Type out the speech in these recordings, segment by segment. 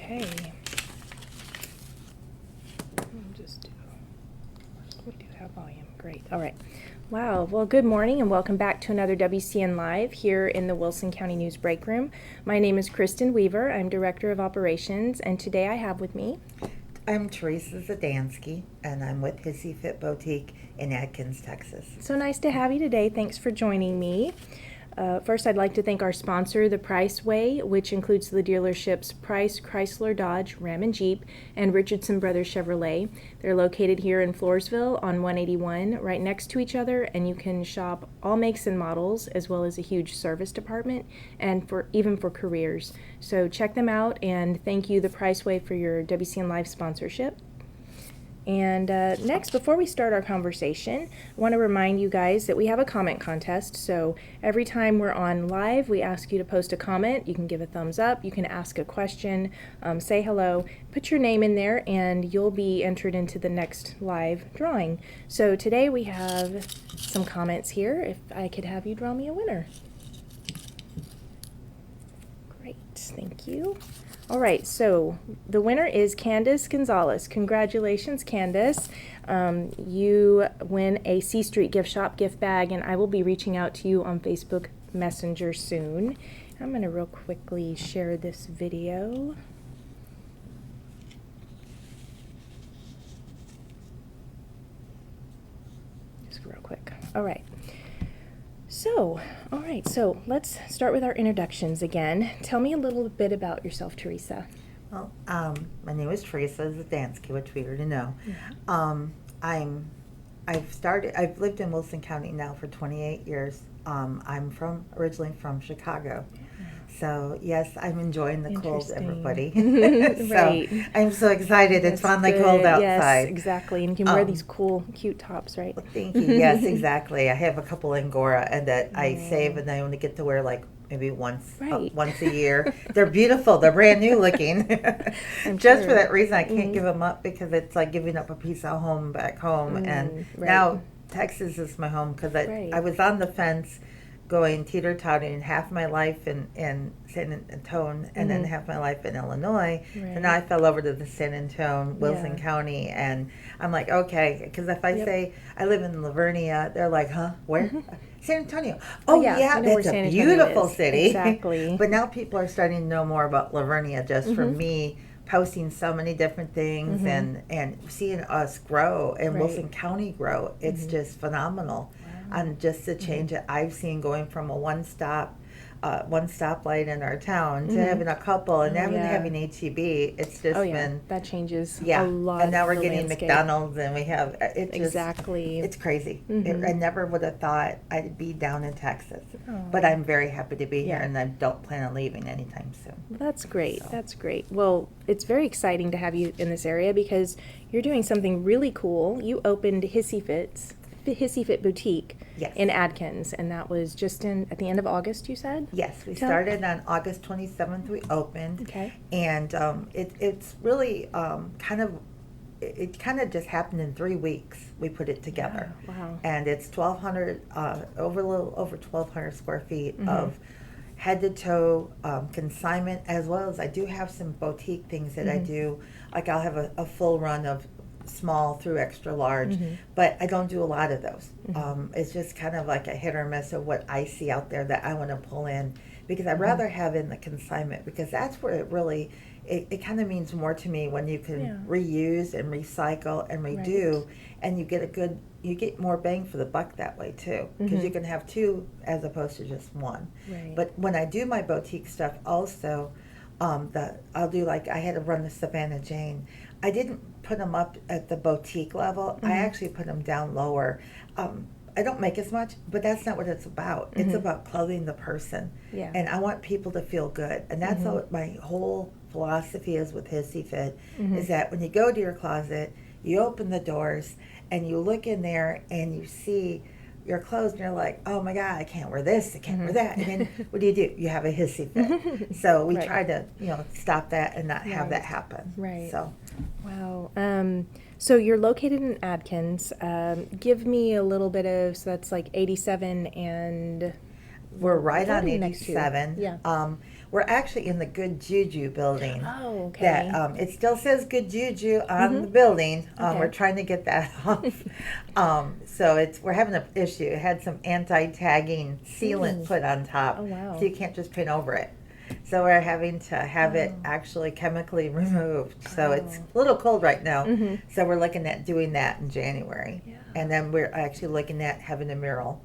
Okay. We do have volume. Great. All right. Wow. Well, good morning and welcome back to another WCN Live here in the Wilson County News Break Room. My name is Kristen Weaver. I'm Director of Operations, and today I have with me... I'm Teresa Zdansky, and I'm with Hissy Fit Boutique in Adkins, Texas. So nice to have you today. Thanks for joining me. First, I'd like to thank our sponsor, The Price Way, which includes the dealerships Price, Chrysler, Dodge, Ram and Jeep, and Richardson Brothers Chevrolet. They're located here in Floresville on 181, right next to each other, and you can shop all makes and models, as well as a huge service department, and even for careers. So check them out, and thank you, The Price Way, for your WCN Live sponsorship. And next, before we start our conversation, I want to remind you guys that we have a comment contest. So every time we're on live, we ask you to post a comment. You can give a thumbs up. You can ask a question, say hello, put your name in there, and you'll be entered into the next live drawing. So today we have some comments here. If I could have you draw me a winner. Great, thank you. All right, so the winner is Candace Gonzalez. Congratulations, Candace. You win a C Street gift shop gift bag, and I will be reaching out to you on Facebook Messenger soon. I'm going to real quickly share this video. Just real quick. All right. So let's start with our introductions again. Tell me a little bit about yourself, Teresa. Well, my name is Teresa Zdansky, which we already know. Yeah. I've lived in Wilson County now for 28 years. I'm originally from Chicago. So, yes, I'm enjoying the cold, everybody. Right. So, I'm so excited. It's finally cold outside. Yes, exactly. And you can wear these cool, cute tops, right? Well, thank you. Yes, exactly. I have a couple Angora and that I save, and I only get to wear like maybe once a year. They're beautiful. They're brand new looking. Just for that reason, I can't give them up, because it's like giving up a piece of home back home. And now Texas is my home, because I was on the fence going teeter-totting half my life in San Antonio and then half my life in Illinois. And now I fell over to the San Antonio, Wilson County, and I'm like, okay, because if I say I live in Lavernia, they're like, huh, where? San Antonio. Oh, yeah, that's a beautiful city. Exactly. But now people are starting to know more about Lavernia just from me posting so many different things and seeing us grow and Wilson County grow. It's just phenomenal. And just the change that I've seen going from a one stoplight in our town to having a couple and having HEB. It's just been that changes a lot. And now we're getting landscape. McDonald's, and we have exactly. It's crazy. I never would have thought I'd be down in Texas, but I'm very happy to be here, and I don't plan on leaving anytime soon. That's great. So. That's great. Well, it's very exciting to have you in this area, because you're doing something really cool. You opened Hissy Fit Boutique in Adkins, and that was just at the end of August, you said? Yes, we started on August 27th. We opened. Okay. And it's really it kind of just happened in 3 weeks. We put it together. Wow. And it's 1,200 a little over 1,200 square feet of head to toe consignment, as well as I do have some boutique things that I do. Like I'll have a full run of small through extra large, but I don't do a lot of those. It's just kind of like a hit or miss of what I see out there that I want to pull in, because I'd rather have in the consignment, because that's where it really it kind of means more to me, when you can reuse and recycle and redo, and you get more bang for the buck that way too, because you can have two as opposed to just one. But when I do my boutique stuff also, I'll do, like, I had to run the Savannah Jane. I didn't put them up at the boutique level. I actually put them down lower. I don't make as much, but that's not what it's about. It's about clothing the person. Yeah. And I want people to feel good. And that's what my whole philosophy is with Hissy Fit, is that when you go to your closet, you open the doors, and you look in there, and you see your clothes, and you're like, oh my God, I can't wear this, I can't wear that. And then what do? You have a Hissy Fit. So we try to, stop that and not have that happen. Right. So. Wow. So you're located in Adkins. Give me a little bit of, so that's like 87 and... We're right on 87. Yeah. we're actually in the Good Juju building. Oh, okay. That it still says Good Juju on the building. Okay. We're trying to get that off. So we're having an issue. It had some anti-tagging sealant put on top, Oh, wow. so you can't just paint over it. So we're having to have it actually chemically removed. So it's a little cold right now. So we're looking at doing that in January. Yeah. And then we're actually looking at having a mural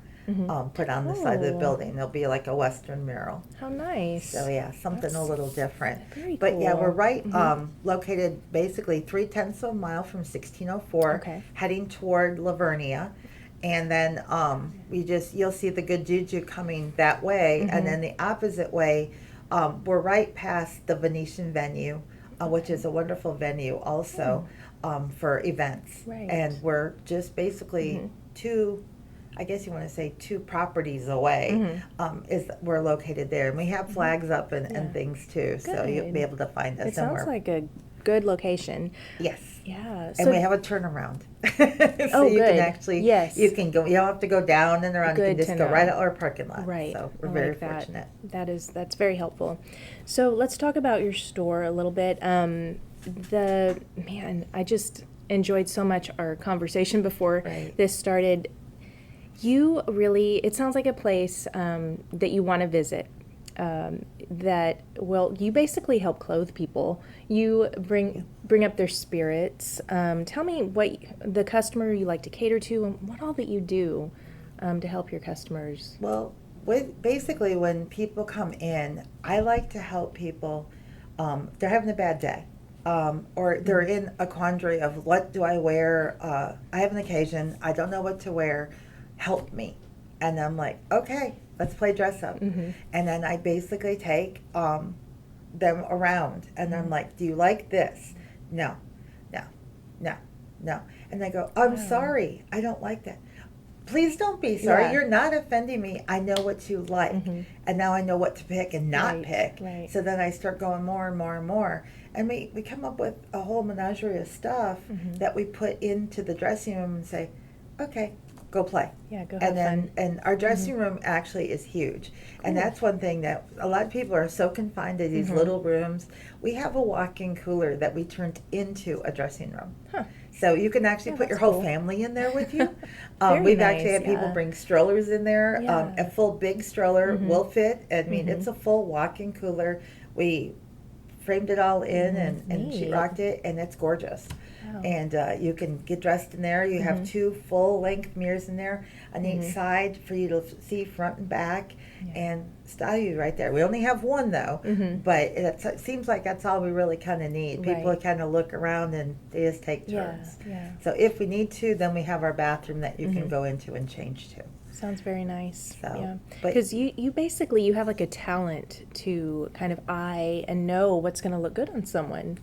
put on the side of the Cool. building. There'll be like a Western mural. How nice. So yeah, something That's a little different. very But yeah, cool. we're right located basically 3/10 of a mile from 1604, Okay. heading toward Lavernia. And then you'll see the Good Juju coming that way, and then the opposite way, we're right past the Venetian venue, which is a wonderful venue also for events. Right. And we're just basically I guess you want to say two properties away, we're located there. And we have flags up and things too, so you'll Good. be able to find us It somewhere. sounds like a good location. Yes. Yeah. And we have a turnaround. So Oh, you good. can actually, Yes. you can go, you don't have to go down and around, you Good can just to go know. right out our parking lot. Right. So we're I very like that. fortunate. That's very helpful. So let's talk about your store a little bit. I just enjoyed so much our conversation before Right. this started. It sounds like a place that you want to visit. You basically help clothe people. You bring up their spirits. Tell me what the customer you like to cater to, and what all that you do to help your customers. Well, basically when people come in, I like to help people, they're having a bad day. Or they're in a quandary of what do I wear? I have an occasion, I don't know what to wear, help me. And I'm like, okay, let's play dress up. And then I basically take them around and I'm like, do you like this? No, no, no, no. And they go, I'm sorry, I don't like that. Please don't be sorry. Yeah. You're not offending me. I know what you like. And now I know what to pick and not Right, pick. right. So then I start going more and more and more. And we come up with a whole menagerie of stuff that we put into the dressing room and say, okay, go play. Yeah, go have And then fun. and our dressing room actually is huge. And Cool. that's one thing that a lot of people are so confined to these little rooms. We have a walk-in cooler that we turned into a dressing room. Huh. So you can actually Yeah, put your that's whole cool. family in there with you. Very We've actually nice, had people yeah. bring strollers in there. Yeah. A full big stroller will fit. I mean, it's a full walk-in cooler. We framed it all in and Neat. sheetrocked it, and it's gorgeous. Wow. And you can get dressed in there. You have 2 full-length mirrors in there on each side for you to see front and back and style you right there. We only have one, though, but it seems like that's all we really kind of need. People Right. kind of look around and they just take turns. Yeah. So if we need to, then we have our bathroom that you can go into and change to. Sounds very nice. So, Yeah. but- Because you basically, you have like a talent to kind of eye and know what's going to look good on someone.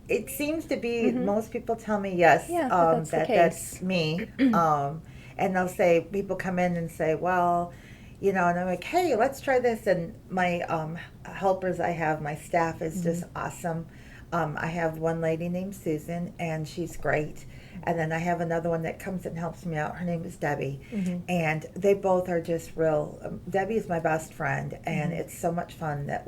It seems to be, most people tell me yes, Yeah, that's the that's case. me. And they'll say, people come in and say, well, and I'm like, hey, let's try this. And my helpers I have, my staff is just awesome. I have one lady named Susan, and she's great. And then I have another one that comes and helps me out. Her name is Debbie. And they both are just real. Debbie is my best friend, and it's so much fun that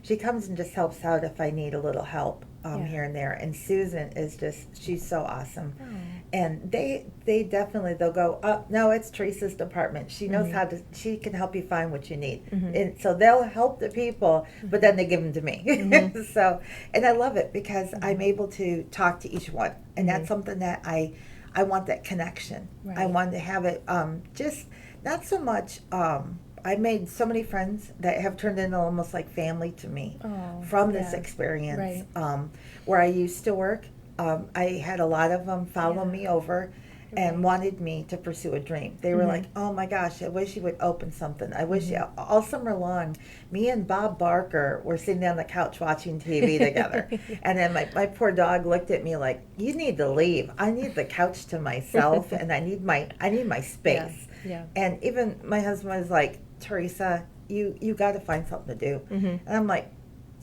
she comes and just helps out if I need a little help here and there. And Susan is she's so awesome. Oh. And they definitely, they'll go, oh, no, it's Teresa's department. She knows how to, she can help you find what you need. And so they'll help the people, but then they give them to me. So, and I love it because I'm able to talk to each one. And that's something that I want, that connection. I Right. want to have it just not so much, I made so many friends that have turned into almost like family to me from this experience. Right. Where I used to work, I had a lot of them follow me over and wanted me to pursue a dream. They were like, oh my gosh, I wish you would open something. I wish all summer long, me and Bob Barker were sitting on the couch watching TV together. And then my poor dog looked at me like, you need to leave. I need the couch to myself and I need my space. Yeah. And even my husband was like, Teresa, you got to find something to do. And I'm like,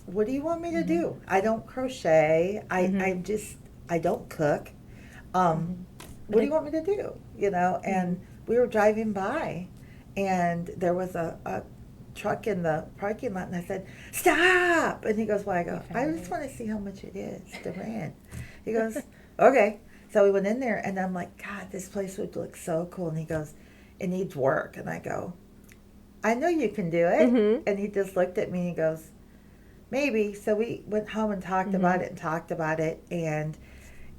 what do you want me to do? I don't crochet. I don't cook. What do you want me to do? And we were driving by, and there was a truck in the parking lot, and I said, "Stop!" And he goes, "Why?" I go, "I found just it. want to see how much it is, the rent." He goes, "Okay." So we went in there, and I'm like, "God, this place would look so cool." And he goes, "It needs work." And I go, "I know you can do it." Mhm. And he just looked at me and he goes, "Maybe." So we went home and talked about it and talked about it, and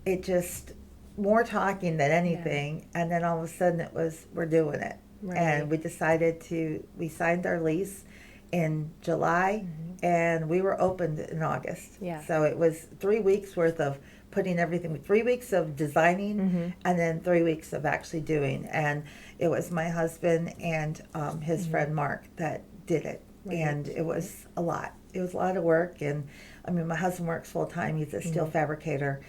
it just more talking than anything. And then all of a sudden it was, we're doing it. Right. And we signed our lease in July, and we were opened in August. Yeah. So it was 3 weeks worth of putting everything, 3 weeks of designing, and then 3 weeks of actually doing. And it was my husband and his friend Mark that did it. Right. And it was a lot. It was a lot of work. And I mean, my husband works full time. He's a steel fabricator.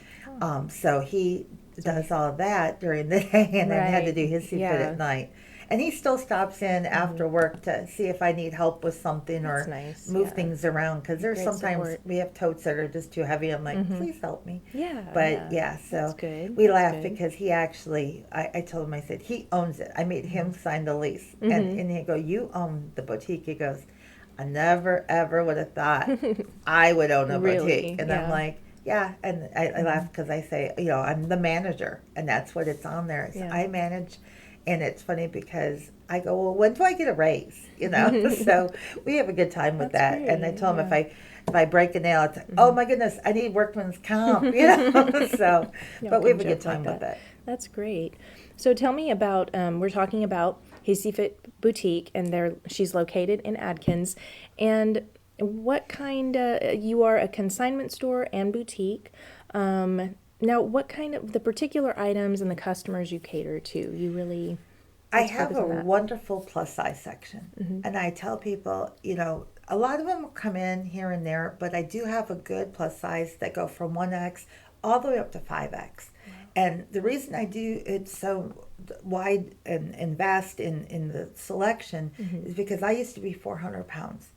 So he does all of that during the day, and then had to do Hissy Fit at night. And he still stops in after work to see if I need help with something or nice. move things around. Because there's Great sometimes support. we have totes that are just too heavy. I'm like, please help me. Yeah. But yeah, so That's good. we That's laughed good. because he actually, I told him, I said, he owns it. I made him sign the lease. And he go, "You own the boutique." He goes, "I never ever would have thought I would own a Really? boutique." And I'm like, yeah. And I laugh because I say, I'm the manager, and that's what it's on there. It's, Yeah. I manage. And it's funny because I go, "Well, when do I get a raise?" So we have a good time with That's that. And I great, told him yeah. if I break a nail, it's like, "Oh my goodness, I need workman's comp," So, Y'all but we can have a good joke time like with that. it. That's great. So tell me about, we're talking about Hissy Fit Boutique, and she's located in Adkins. And what kind you are a consignment store and boutique. Now, what kind of the particular items and the customers you cater to? You really, I let's have focus a on that. wonderful plus size section. And I tell people, a lot of them will come in here and there, but I do have a good plus size that go from 1X all the way up to 5X. And the reason I do it so wide and vast in the selection is because I used to be 400 pounds.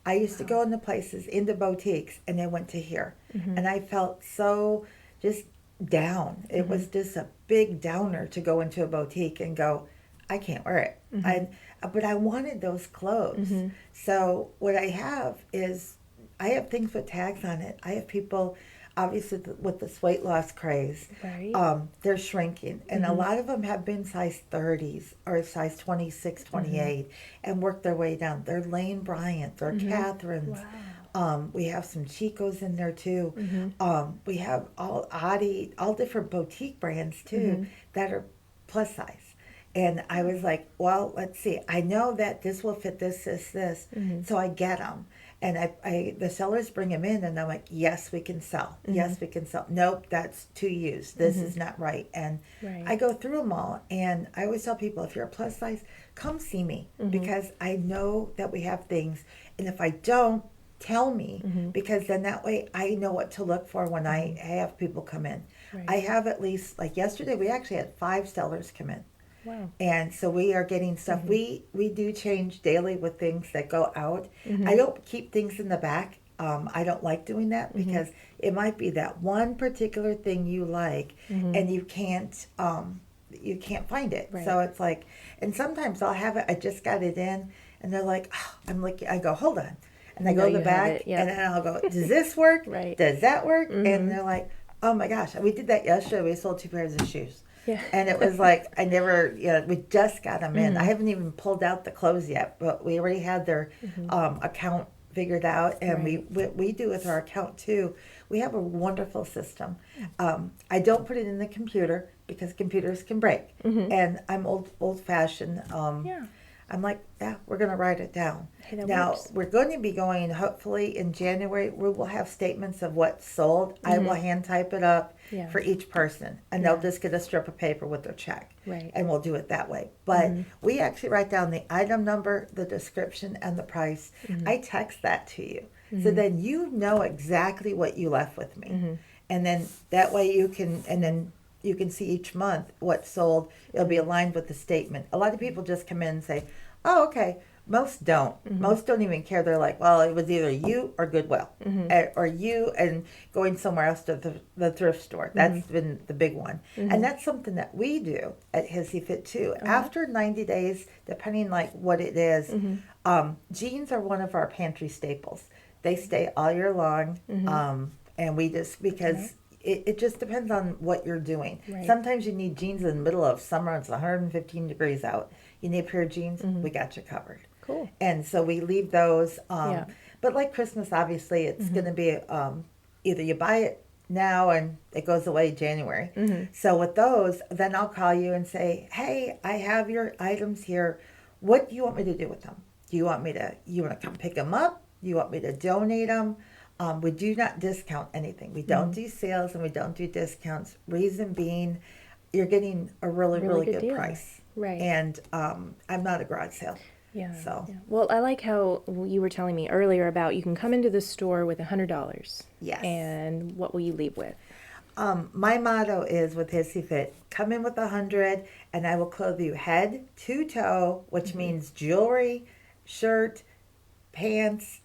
I used to go into places, into boutiques, and I went to here. And I felt so just down. It was just a big downer to go into a boutique and go, "I can't wear it." But I wanted those clothes. So what I have is I have things with tags on it. I have people, obviously, with this weight loss craze. Right. They're shrinking. And a lot of them have been size 30s or size 26, 28 and worked their way down. They're Lane Bryant. They're Catherine's. Wow. We have some Chicos in there too. We have all different boutique brands too that are plus size. And I was like, well, let's see. I know that this will fit this. So I get them. And the sellers bring them in, and I'm like, yes, we can sell. Yes, we can sell. Nope, that's too used. This is not right. And I go through them all, and I always tell people, if you're a plus size, come see me because I know that we have things. And if I don't, tell me because then that way I know what to look for when I have people come in. Right. I have at least, like yesterday, we actually had 5 sellers come in. Wow. And so we are getting stuff. We do change daily with things that go out. I don't keep things in the back. I don't like doing that because it might be that one particular thing you like and you can't find it. Right. So it's like, and sometimes I'll have it, I just got it in, and they're like, oh, I'm looking, I go, hold on. And I go to the back, and then I'll go, does this work? Right. Does that work? And they're like, oh my gosh, we did that yesterday. We sold 2 pairs of shoes. Yeah. And it was like, we just got them in. I haven't even pulled out the clothes yet, but we already had their account figured out. And we do with our account too. We have a wonderful system. I don't put it in the computer because computers can break. And I'm old fashioned. I'm like, yeah, we're going to write it down. Hey, that now, works. we're going to be going, hopefully, in January, we will have statements of what's sold. I will hand type it up for each person, and they'll just get a strip of paper with their check. Right. And we'll do it that way. But we actually write down the item number, the description, and the price. I text that to you. So then you know exactly what you left with me. And then that way you can see each month what's sold. It'll be aligned with the statement. A lot of people just come in and say, oh, okay, Most don't. Most don't even care. They're like, well, it was either you or Goodwill, or you and going somewhere else to the thrift store. That's been the big one. And that's something that we do at Hissy Fit too. After 90 days, depending like what it is, jeans are one of our pantry staples. They stay all year long, and we just, because it just depends on what you're doing. Right. Sometimes you need jeans in the middle of summer. It's 115 degrees out. You need a pair of jeans, we got you covered. Cool. And so we leave those. But like Christmas, obviously, it's going to be either you buy it now and it goes away January. So with those, then I'll call you and say, hey, I have your items here. What do you want me to do with them? Do you want you want to come pick them up? You want me to donate them? We do not discount anything. We don't do sales and we don't do discounts. Reason being, you're getting a really good deal. Price. Right. And I'm not a garage sale. Yeah. So. Yeah. Well, I like how you were telling me earlier about you can come into the store with $100. Yes. And what will you leave with? My motto is with Hissy Fit, come in with 100 and I will clothe you head to toe, which means jewelry, shirt, pants,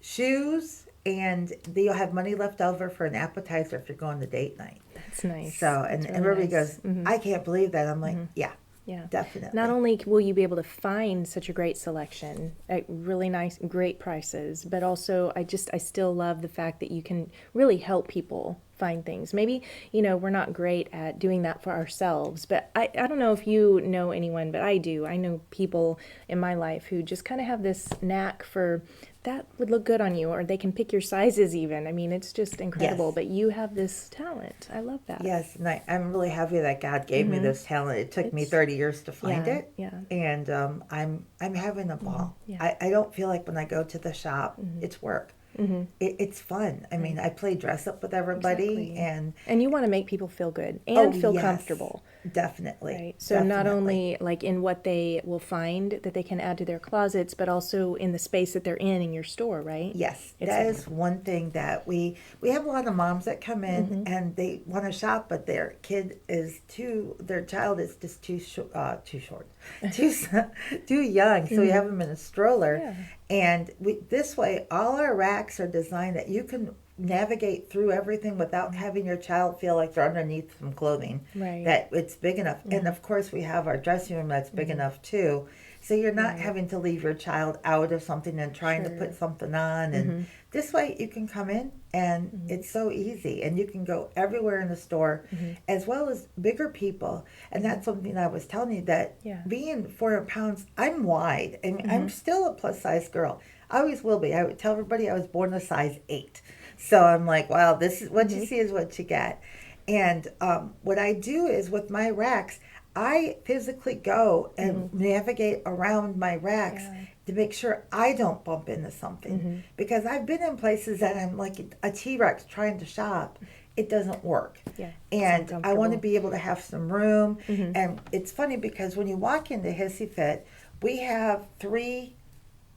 shoes, and you'll have money left over for an appetizer if you're going to date night. That's nice. So, and That's really everybody nice. goes, I can't believe that. I'm like, yeah. Yeah. Definitely. Not only will you be able to find such a great selection at really nice, great prices, but also I still love the fact that you can really help people find things. Maybe, we're not great at doing that for ourselves, but I don't know if you know anyone, but I do. I know people in my life who just kind of have this knack for that would look good on you, or they can pick your sizes even. I mean, it's just incredible, Yes. but you have this talent. I love that. Yes, and I'm really happy that God gave me this talent. It took me 30 years to find it. Yeah. And I'm having a ball. Yeah. I don't feel like when I go to the shop, it's work. It's fun. I mean, I play dress up with everybody, Exactly. and you want to make people feel good and feel yes, comfortable. Definitely. Right. So not definitely. only like in what they will find that they can add to their closets, but also in the space that they're in your store, right? Yes, It's that is one thing that we have a lot of moms that come in and they want to shop, but their child is just too short, too young. So we have them in a stroller, Yeah. and this way, all our racks are designed that you can navigate through everything without having your child feel like they're underneath some clothing. Right. That it's big enough, and of course we have our dressing room that's big enough too. So you're not having to leave your child out of something and trying to put something on. And this way you can come in and it's so easy. And you can go everywhere in the store as well as bigger people. And that's something I was telling you that being 400 pounds, I'm wide. I mean, I'm still a plus size girl. I always will be. I would tell everybody I was born a size 8. So I'm like, wow, this is what you see is what you get. And what I do is with my racks, I physically go and navigate around my racks to make sure I don't bump into something. Because I've been in places that I'm like a T-Rex trying to shop. It doesn't work. Yeah, And I want to be able to have some room. And it's funny because when you walk into Hissy Fit, we have 3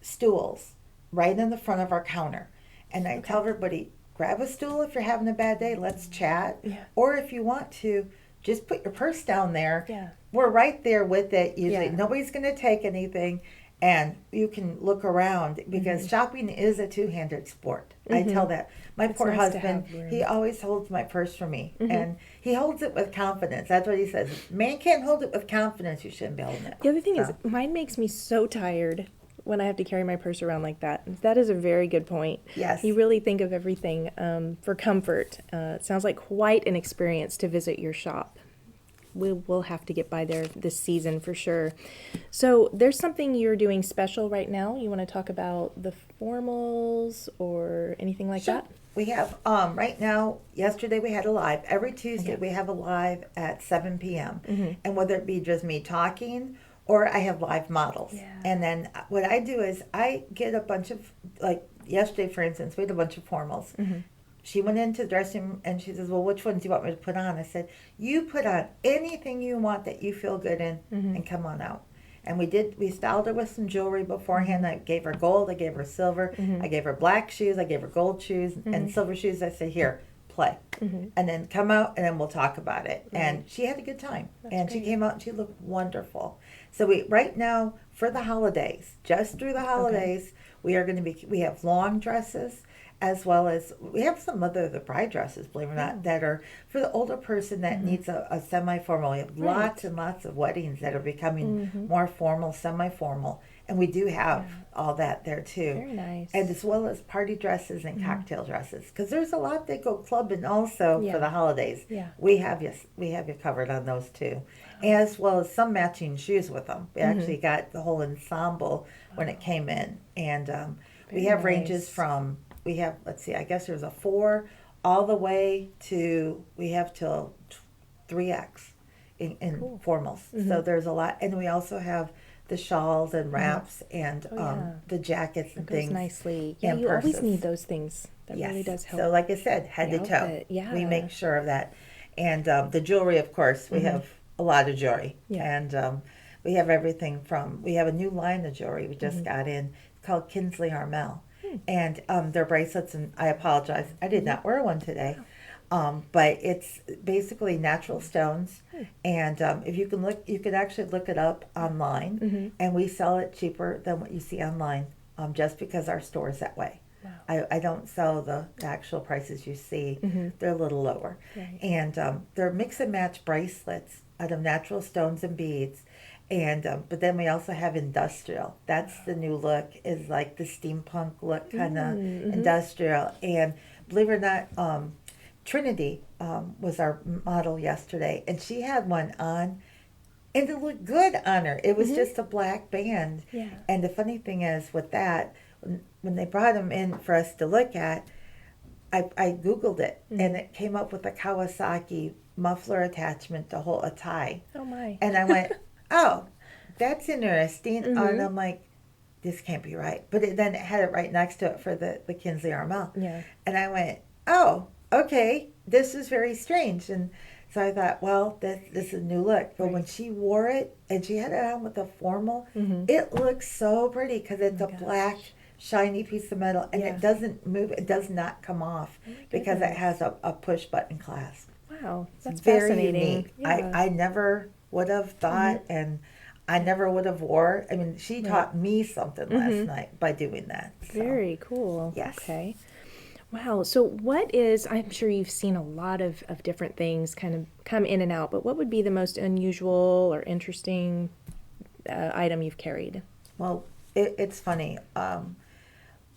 stools right in the front of our counter. And I tell everybody, grab a stool if you're having a bad day, let's chat. Yeah. Or if you want to, just put your purse down there. Yeah. We're right there with it. Usually Yeah. nobody's going to take anything, and you can look around because shopping is a two-handed sport. I tell that. My It's poor nice to husband, have room. he always holds my purse for me, and he holds it with confidence. That's what he says. Man can't hold it with confidence. You shouldn't be holding it. The other thing is, So. mine makes me so tired when I have to carry my purse around like that. That is a very good point. Yes. You really think of everything for comfort. It sounds like quite an experience to visit your shop. We'll have to get by there this season for sure. So there's something you're doing special right now. You want to talk about the formals or anything like that? We have, right now, yesterday we had a live. Every Tuesday we have a live at 7 p.m. And whether it be just me talking or I have live models. Yeah. And then what I do is I get a bunch of, like yesterday, for instance, we had a bunch of formals. She went into the dressing room and she says, well, which ones do you want me to put on? I said, you put on anything you want that you feel good in and come on out. And we styled her with some jewelry beforehand. I gave her gold, I gave her silver, I gave her black shoes, I gave her gold shoes and silver shoes. I said, here, play. And then come out and then we'll talk about it. Right. And she had a good time. That's She great. came out and she looked wonderful. So right now for the holidays, just through the holidays, we have long dresses as well as we have some other the bride dresses, believe it or not, that are for the older person that needs a semi-formal. We have lots and lots of weddings that are becoming more formal, semi-formal. And we do have all that there too. Very nice. And as well as party dresses and cocktail dresses. Because there's a lot that go clubbing also for the holidays. Yeah. We have you covered on those too. As well as some matching shoes with them. We actually got the whole ensemble when it came in. And we have ranges from, let's see, I guess there's a 4 all the way to, we have till 3X in formals. So there's a lot. And we also have the shawls and wraps and the jackets and That goes things. nicely. Yeah, and you always purses. need those things. That really does help. So like I said, head the to toe. outfit. Yeah. We make sure of that. And the jewelry, of course, we have a lot of jewelry. Yeah. And we have everything from, we have a new line of jewelry we just got in. It's called Kinsley Armel. And they're bracelets, and I apologize, I did not wear one today. But it's basically natural stones, and if you can look, you can actually look it up online, and we sell it cheaper than what you see online, just because our store is that way. Wow. I don't sell the actual prices you see; they're a little lower, and they're mix and match bracelets out of natural stones and beads. And but then we also have industrial. That's the new look, is like the steampunk look, kind of industrial. And believe it or not, Trinity was our model yesterday, and she had one on, and it looked good on her. It was just a black band. Yeah. And the funny thing is with that, when they brought them in for us to look at, I Googled it, and it came up with a Kawasaki muffler attachment to hold a tie. Oh my. And I went, oh, that's interesting. And I'm like, this can't be right. But then it had it right next to it for the Kinsley Armel. Yeah. And I went, oh, okay, this is very strange. And so I thought, well, this is a new look. But when she wore it, and she had it on with a formal, it looks so pretty because it's a black, shiny piece of metal. And it doesn't move. It does not come off because it has a push button clasp. Wow, that's Very fascinating. unique. Yeah. I never would have thought, and I never would have wore. I mean, she taught me something last night by doing that. So. Very cool. Yes. Okay. Wow. So what is, I'm sure you've seen a lot of different things kind of come in and out, but what would be the most unusual or interesting item you've carried? Well, it's funny.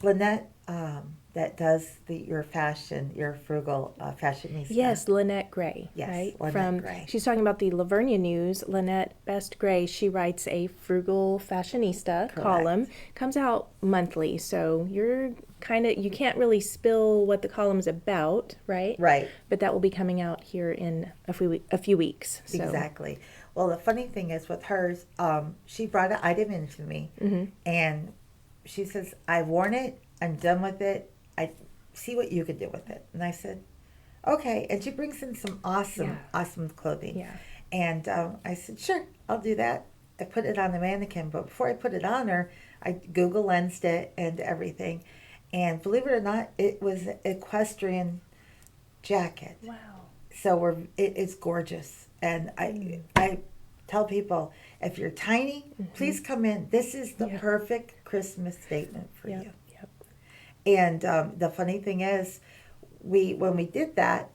Lynette, that does your fashion, your frugal fashionista. Yes, Lynette Gray. Yes, right? Lynette Gray. She's talking about the Lavernia News. Lynette Best Gray, she writes a frugal fashionista column. Comes out monthly, so you're you can't really spill what the column's about, right? Right. But that will be coming out here in a few weeks. So. Exactly. Well, the funny thing is with hers, she brought an item in to me, and she says, I've worn it, I'm done with it, I see what you could do with it. And I said, okay. And she brings in some awesome clothing. Yeah. And I said, sure, I'll do that. I put it on the mannequin, but before I put it on her, I Google lensed it and everything. And believe it or not, it was an equestrian jacket. Wow. So it's gorgeous. And I tell people, if you're tiny, please come in. This is the perfect Christmas statement for you. Yep. And the funny thing is, when we did that,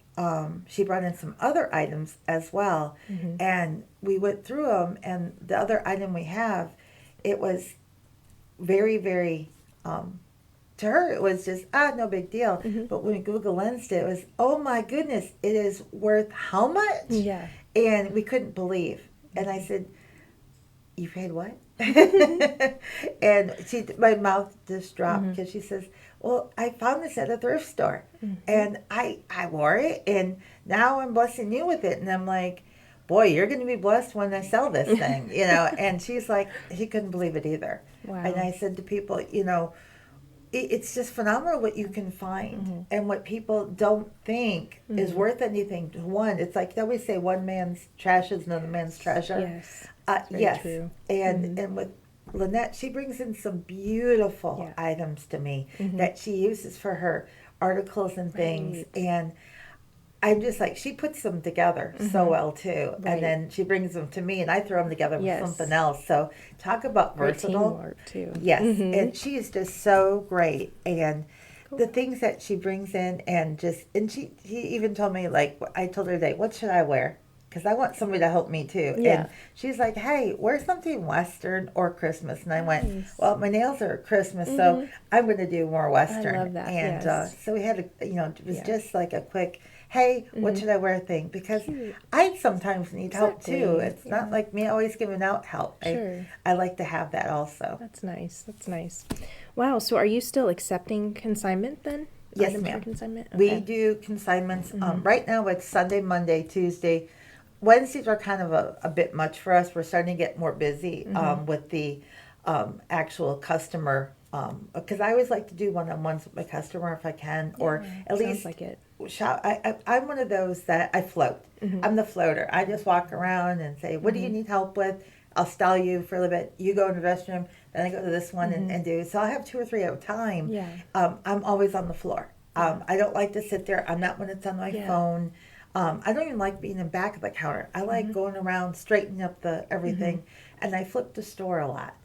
she brought in some other items as well. And we went through them, and the other item we have, it was very, very, to her, it was just, no big deal. But when we Google lensed it, it was, oh my goodness, it is worth how much? Yeah. And we couldn't believe. And I said, you paid what? And my mouth just dropped because she says, well, I found this at a thrift store and I wore it and now I'm blessing you with it. And I'm like, boy, you're going to be blessed when I sell this thing, And she's like, she couldn't believe it either. Wow. And I said to people, it's just phenomenal what you can find and what people don't think is worth anything. One, it's like they always say, one man's trash is another man's treasure. Yes. Yes. True. And with Lynette, she brings in some beautiful items to me that she uses for her articles and things. And I'm just like, she puts them together so well too. Right. And then she brings them to me and I throw them together with Yes. something else. So talk about Great versatile. teamwork too. Yes. And she is just so great. And Cool. the things that she brings in and she even told me, like, I told her today, what should I wear? Because I want somebody to help me too. Yeah. And she's like, hey, wear something Western or Christmas. And I went, Nice. well, my nails are Christmas, so I'm going to do more Western. love that, And yes. so we had a, it was Yeah. just like a quick, hey, what should I wear thing? Because Cute. I sometimes need help too. Exactly, It's yeah. not like me always giving out help. Sure. I like to have that also. That's nice. That's nice. Wow. So are you still accepting consignment then? Yes, Items for ma'am. consignment? We Okay. do consignments. Right now it's Sunday, Monday, Tuesday. Wednesdays are kind of a bit much for us. We're starting to get more busy with the actual customer. Because I always like to do one-on-ones with my customer if I can, or Yeah, at sounds least like it. shop. I'm one of those that I float. I'm the floater. I just walk around and say, what do you need help with? I'll style you for a little bit. You go in the restroom, then I go to this one and do. So I'll have 2 or 3 at a time. Yeah. I'm always on the floor. I don't like to sit there. I'm not when it's on my Yeah. phone. I don't even like being in back of the counter. I like going around, straightening up the everything, and I flip the store a lot.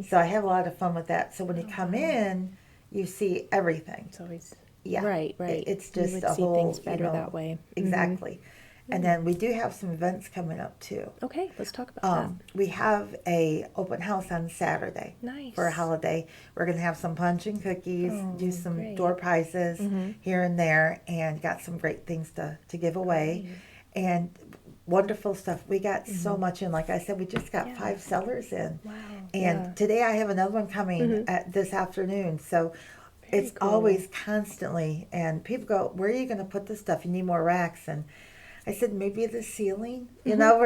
So I have a lot of fun with that. So when you come in, you see everything. It's always Yeah, right. It's You just would a see whole things better that way. Exactly. And then we do have some events coming up too. Okay, let's talk about We have a open house on Saturday Nice. for a holiday. We're going to have some punch and cookies, do some great. door prizes here and there, and got some great things to give away. And wonderful stuff. We got so much in. Like I said, we just got 5 sellers in. Wow. And today I have another one coming at this afternoon. So Very it's cool. always constantly. And people go, where are you going to put this stuff? You need more racks. And I said, maybe the ceiling. You know,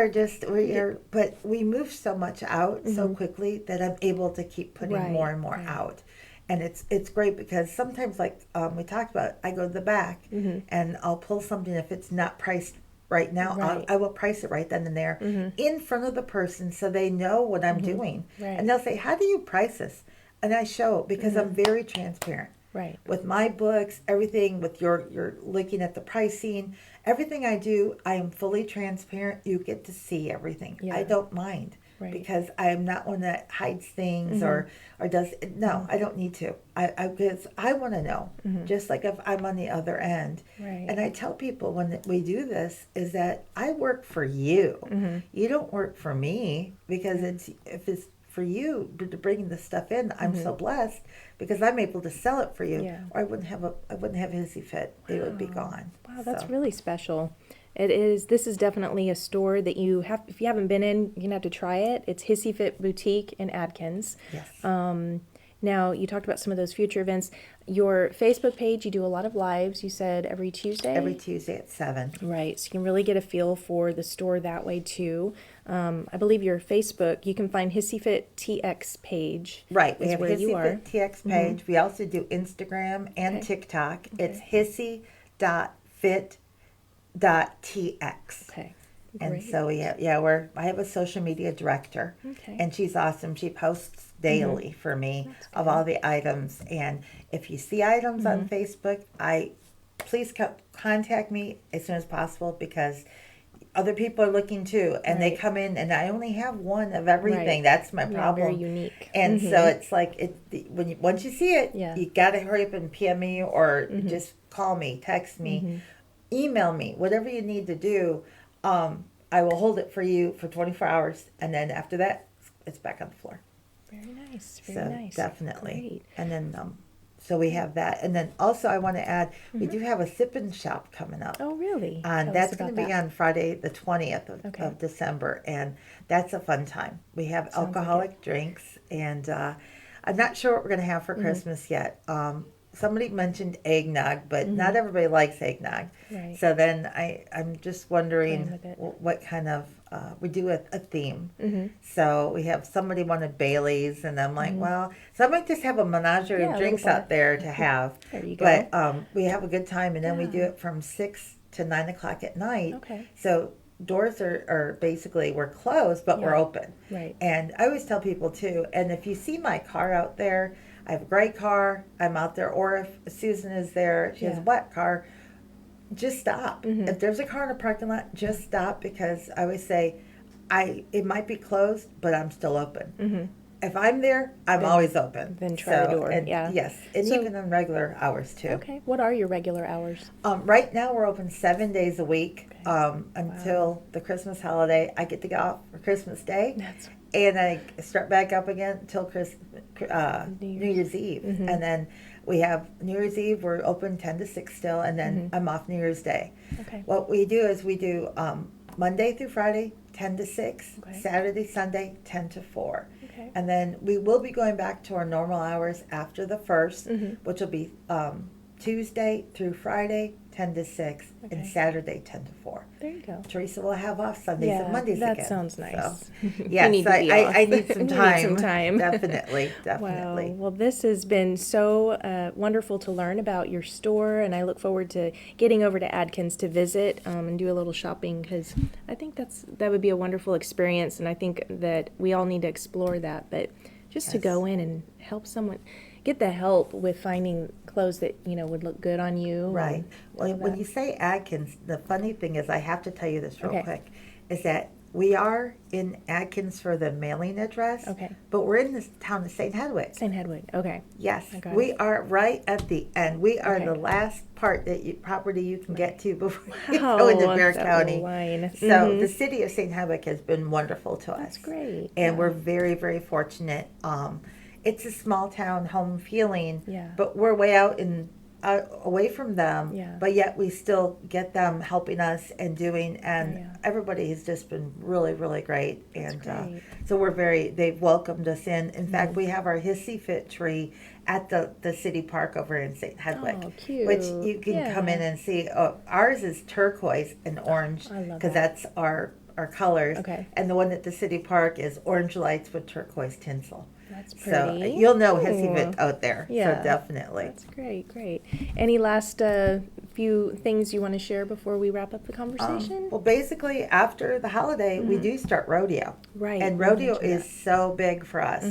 but we move so much out so quickly that I'm able to keep putting Right, more and more right. out. And it's great because sometimes, like we talked about, I go to the back and I'll pull something if it's not priced right now. Right. I will price it right then and there in front of the person so they know what I'm doing. Right. And they'll say, how do you price this? And I show because I'm very transparent. Right. With my books, everything with you're looking at the pricing, everything I do, I am fully transparent. You get to see everything. Yeah. I don't mind Right. because I am not one that hides things or does. No, I don't need to. Because I want to know, just like if I'm on the other end. Right. And I tell people when we do this is that I work for you. You don't work for me because if it's for you to bring the stuff in, I'm so blessed because I'm able to sell it for you. Yeah. Or I wouldn't have Hissy Fit. It would be gone. Wow, that's So, really special. It is. This is definitely a store that you have. If you haven't been in, you're gonna have to try it. It's Hissy Fit Boutique in Adkins. yes. Now you talked about some of those future events. Your Facebook page, you do a lot of lives. You said every Tuesday. Every Tuesday at 7. Right, so you can really get a feel for the store that way too. I believe your Facebook, you can find Hissy Fit TX page. Right. We is have where you Hissy are. Fit TX page. We also do Instagram and Okay. TikTok. It's hissy.fit.tx. Okay, And great. so I have a social media director, Okay. and she's awesome. She posts daily for me of all the items. And if you see items on Facebook, please contact me as soon as possible because other people are looking too, and they Right. come in, and I only have one of everything. Right. That's my Yeah, problem. very unique. And so it's like once you see it, Yeah. you got to hurry up and PM me or just call me, text me, email me, whatever you need to do. I will hold it for you for 24 hours, and then after that, it's back on the floor. Very nice. So Very nice. definitely. Great. And then so we have that, and then also I want to add we do have a sip-in shop coming up. Oh, really? And Tell us that's going about to be that. on Friday, the 20th Okay. of December, and that's a fun time. We have Sounds like alcoholic drinks, and I'm not sure what we're going to have for Christmas yet. Somebody mentioned eggnog, but not everybody likes eggnog. Right. So then I'm just wondering Playing with it. what kind of, we do a theme. So we have somebody wanted Bailey's, and I'm like, well, so I might just have a menagerie Yeah, a of little drinks bar. out there to have. There you go. But we have a good time, and then we do Yeah. it from 6 to 9 o'clock at night. Okay. So doors are basically, we're closed, but we're Yeah. open. Right. And I always tell people too, and if you see my car out there, I have a gray car, I'm out there, or if Susan is there, she has a Yeah. wet car, just stop. Mhm. If there's a car in a parking lot, just stop, because I always say, it might be closed, but I'm still open. Mhm. If I'm there, I'm Then- always open. then try the door, And yeah. yes, and So- even on regular hours too. Okay. What are your regular hours? Right now we're open 7 days a week, Okay. until the Christmas holiday. I get to get off for Christmas Day, That's and I start back up again until New New Year's Eve. Mhm. And then we have New Year's Eve, we're open 10 to 6 still, and then Mhm. I'm off New Year's Day. okay. What we do is we do Monday through Friday, 10 to 6, Okay. Saturday, Sunday, 10 to 4. Okay. And then we will be going back to our normal hours after the 1st, Mhm. which will be Tuesday through Friday, 10 to 6, Okay. and Saturday, 10 to 4. There you go. Teresa will have off Sundays and Mondays that again. sounds nice. So, You yes, need to be I off. need some You time. need some time. Definitely. Wow. Well, this has been so wonderful to learn about your store, and I look forward to getting over to Adkins to visit and do a little shopping, because I think that would be a wonderful experience, and I think that we all need to explore that. But just to Yes. go in and help someone get the help with finding clothes that would look good on you. Right. and Well, all when that. you say Adkins, the funny thing is, I have to tell you this real Okay. quick, is that we are in Adkins for the mailing address, Okay. but we're in this town of St. Hedwig. St. Hedwig. Okay. Yes, I got we it. are right at the end. We are Okay. the last part property you can get to before you Wow, go into Bear that County. line. So Mhm. the city of St. Hedwig has been wonderful to us. That's great. And Yeah. we're very, very fortunate. It's a small town home feeling, Yeah. but we're way out away from them. Yeah. But yet we still get them helping us and doing, and Yeah. everybody has just been really, really great. That's And great. so they've welcomed us in. In fact, we have our Hissy Fit tree at the city park over in St. Hedwig, Oh, cute. which you can come in Yeah. and see. Ours is turquoise and orange, I love because that. that's our colors. Okay. And the one at the city park is orange lights with turquoise tinsel. That's So pretty. you'll know Hissy Ooh. Fit out there. Yeah. So definitely. That's great, great. Any last few things you want to share before we wrap up the conversation? Well, basically, after the holiday, we do start rodeo. Right. And you rodeo mentioned is so big for us.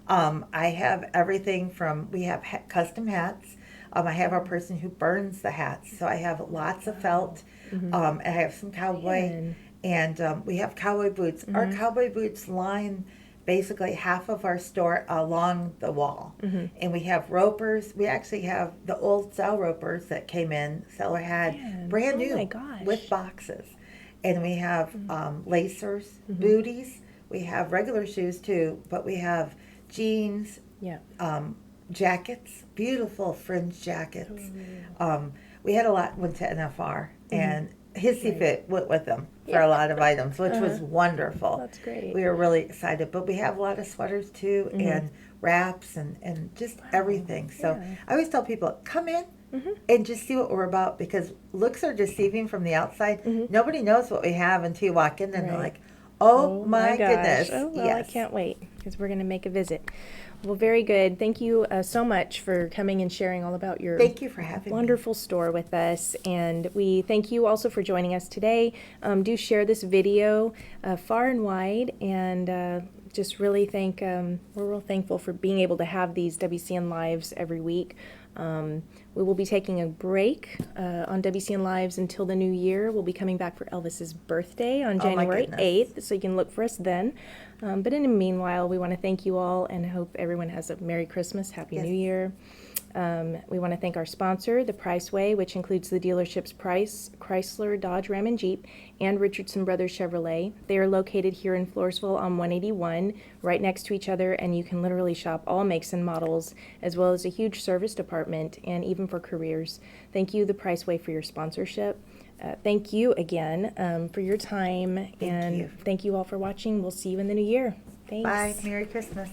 Mhm. I have everything from, we have custom hats. I have our person who burns the hats. So I have lots of felt. And I have some cowboy. Man. And we have cowboy boots. Our cowboy boots line basically half of our store along the wall. And we have ropers. We actually have the old cell ropers that came in. Seller had Man, brand oh new my gosh. with boxes. And we have lacers, booties. We have regular shoes too, but we have jeans, Yeah. jackets, beautiful fringe jackets. We had a lot went to NFR, and Hissy Right. Fit went with them for Yeah. a lot of items, which was wonderful. That's great. We were really excited, but we have a lot of sweaters too, and wraps, and just everything. So yeah. I always tell people, come in and just see what we're about, because looks are deceiving from the outside. Nobody knows what we have until you walk in and they're Right. like, oh, gosh. my goodness. Oh, well, Yes. I can't wait, because we're going to make a visit. Well, very good. Thank you so much for coming and sharing all about your Thank you for having me. wonderful store with us. And we thank you also for joining us today. Do share this video far and wide, and just really we're real thankful for being able to have these WCN Lives every week. We will be taking a break on WCN Lives until the new year. We'll be coming back for Elvis's birthday on Oh, my January goodness. 8th, so you can look for us then. But in the meanwhile, we want to thank you all and hope everyone has a Merry Christmas, Happy Yes. New Year. We want to thank our sponsor, The Priceway, which includes the dealerships Price, Chrysler, Dodge, Ram, and Jeep, and Richardson Brothers Chevrolet. They are located here in Floresville on 181, right next to each other, and you can literally shop all makes and models, as well as a huge service department, and even for careers. Thank you, The Priceway, for your sponsorship. Thank you again for your time, and you. thank you all for watching. We'll see you in the new year. Thanks. Bye. Merry Christmas.